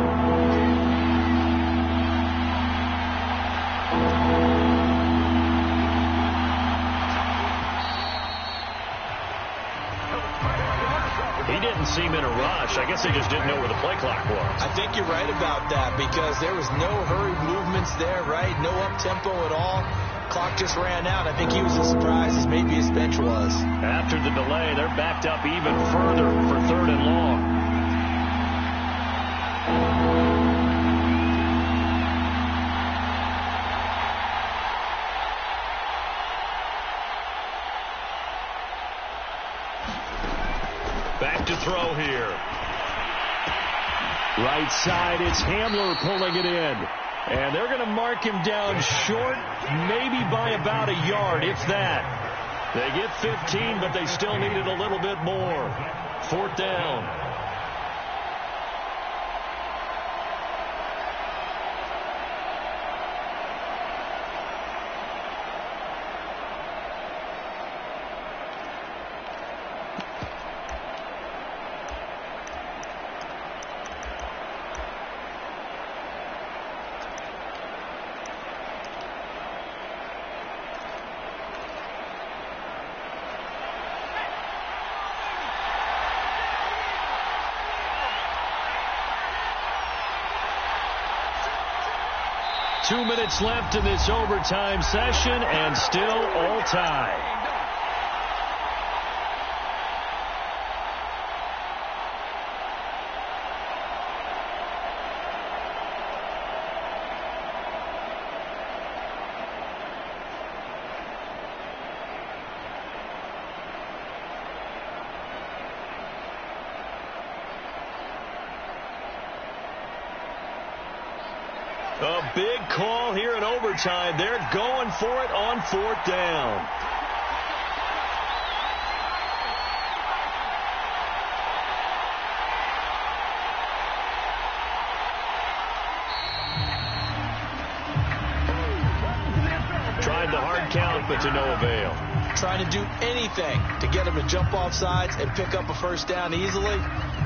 He didn't seem in a rush. I guess they just didn't know where the play clock was. I think you're right about that because there was no hurried movements there, right? No up-tempo at all. Clock just ran out. I think he was as surprised as maybe his bench was. After the delay, they're backed up even further for 3rd and long. Back to throw here. Right side, it's Hamler pulling it in. And they're going to mark him down short, maybe by about a yard, if that. They get 15, but they still needed a little bit more. 4th down. Two minutes left in this overtime session, and still all tied. A big call here in overtime. They're going for it on 4th down. Tried the hard count, but to no avail. Trying to do anything to get them to jump off sides and pick up a 1st down easily.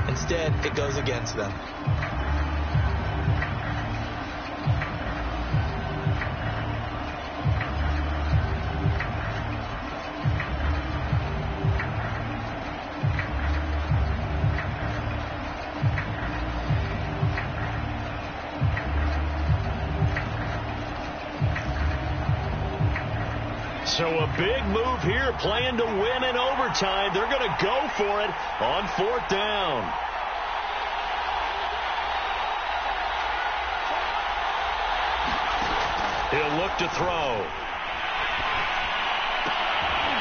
Instead, it goes against them. So a big move here, playing to win in overtime. They're going to go for it on 4th down. He'll look to throw.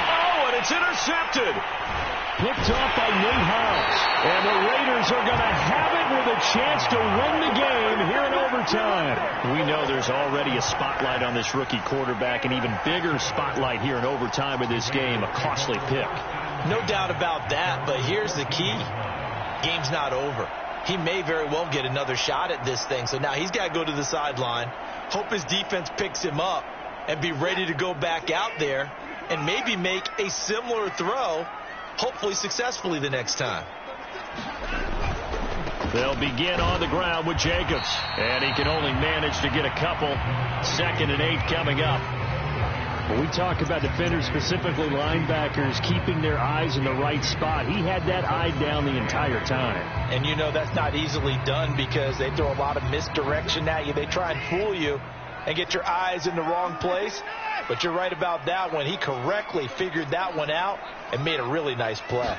Oh, and it's intercepted. Picked off by Nate House. And the Raiders are going to have it with a chance to win the game here in overtime. We know there's already a spotlight on this rookie quarterback, an even bigger spotlight here in overtime of this game, a costly pick. No doubt about that, but here's the key. Game's not over. He may very well get another shot at this thing, so now he's got to go to the sideline, hope his defense picks him up, and be ready to go back out there and maybe make a similar throw, hopefully successfully the next time. They'll begin on the ground with Jacobs, and he can only manage to get a couple. 2nd and 8 coming up. When we talk about defenders, specifically linebackers, keeping their eyes in the right spot, he had that eye down the entire time. And you know that's not easily done because they throw a lot of misdirection at you. They try and fool you and get your eyes in the wrong place. But you're right about that one. He correctly figured that one out and made a really nice play.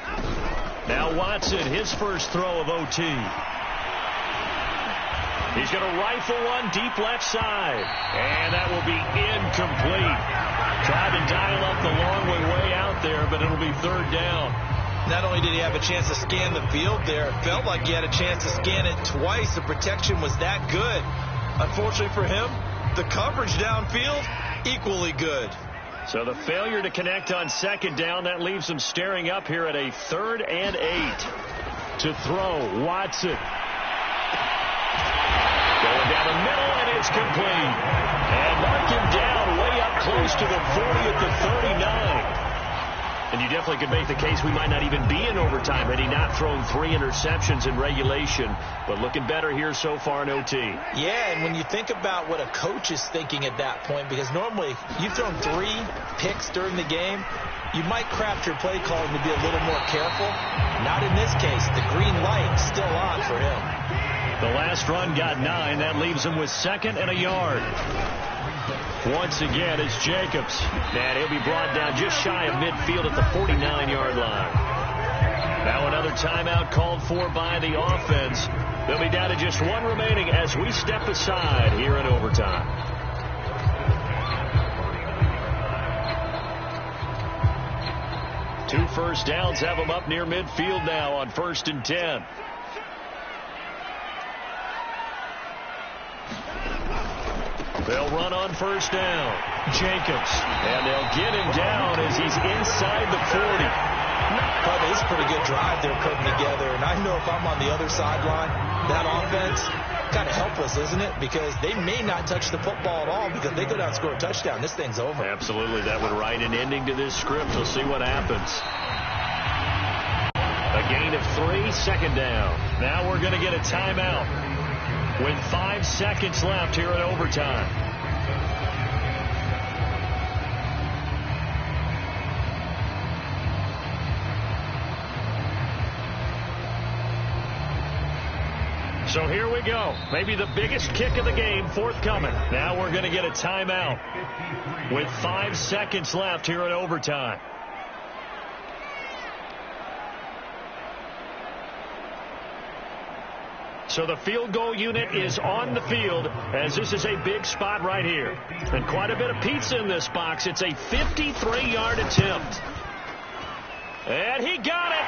Now Watson, his first throw of OT. He's going to rifle one deep left side. And that will be incomplete. Tried to dial up the long way out there, but it'll be third down. Not only did he have a chance to scan the field there, it felt like he had a chance to scan it twice. The protection was that good. Unfortunately for him, the coverage downfield, equally good. So the failure to connect on second down, that leaves him staring up here at a 3rd and 8. To throw, Watson. Going down the middle, and it's complete. And marked him down way up close to the 40 at the 39. And you definitely could make the case we might not even be in overtime had he not thrown 3 interceptions in regulation. But looking better here so far in OT. Yeah, and when you think about what a coach is thinking at that point, because normally you've thrown 3 picks during the game, you might craft your play calling to be a little more careful. Not in this case. The green light still on for him. The last run got 9. That leaves him with 2nd and a yard. Once again, it's Jacobs. And he'll be brought down just shy of midfield at the 49-yard line. Now another timeout called for by the offense. They'll be down to just 1 remaining as we step aside here in overtime. Two first downs have them up near midfield now on 1st and 10. They'll run on 1st down. Jacobs. And they'll get him down as he's inside the 40. Well, it's a pretty good drive they're putting together. And I know if I'm on the other sideline, that offense, kind of helpless, isn't it? Because they may not touch the football at all because they go down and score a touchdown. This thing's over. Absolutely. That would write an ending to this script. We'll see what happens. A gain of 3, 2nd down. Now we're going to get a timeout with 5 seconds left here in overtime. So here we go. Maybe the biggest kick of the game forthcoming. Now we're going to get a timeout with 5 seconds left here in overtime. So the field goal unit is on the field as this is a big spot right here. And quite a bit of pizza in this box. It's a 53-yard attempt. And he got it.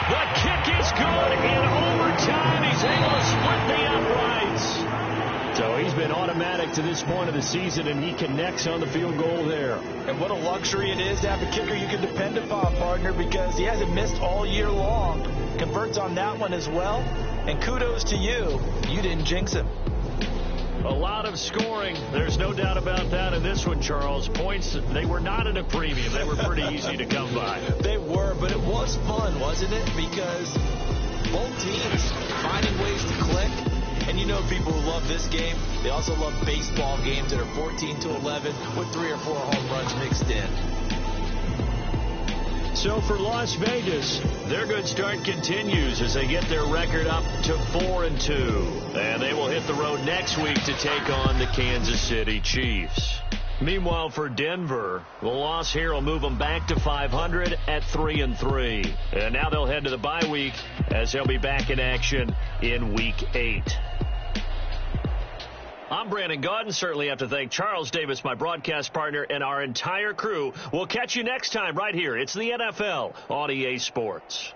The kick is good in overtime. He's able to split the uprights. So he's been automatic to this point of the season, and he connects on the field goal there. And what a luxury it is to have a kicker you can depend upon, partner, because he hasn't missed all year long. Converts on that one as well. And kudos to you. You didn't jinx him. A lot of scoring. There's no doubt about that in this one, Charles. Points, they were not at a premium. They were pretty easy to come by. They were, but it was fun, wasn't it? Because both teams finding ways to click. And you know people who love this game, they also love baseball games that are 14-11 with 3 or 4 home runs mixed in. So for Las Vegas, their good start continues as they get their record up to 4-2. And they will hit the road next week to take on the Kansas City Chiefs. Meanwhile, for Denver, the loss here will move them back to 500 at 3-3. And now they'll head to the bye week as they'll be back in action in Week 8. I'm Brandon Gaudin. Certainly have to thank Charles Davis, my broadcast partner, and our entire crew. We'll catch you next time right here. It's the NFL on EA Sports.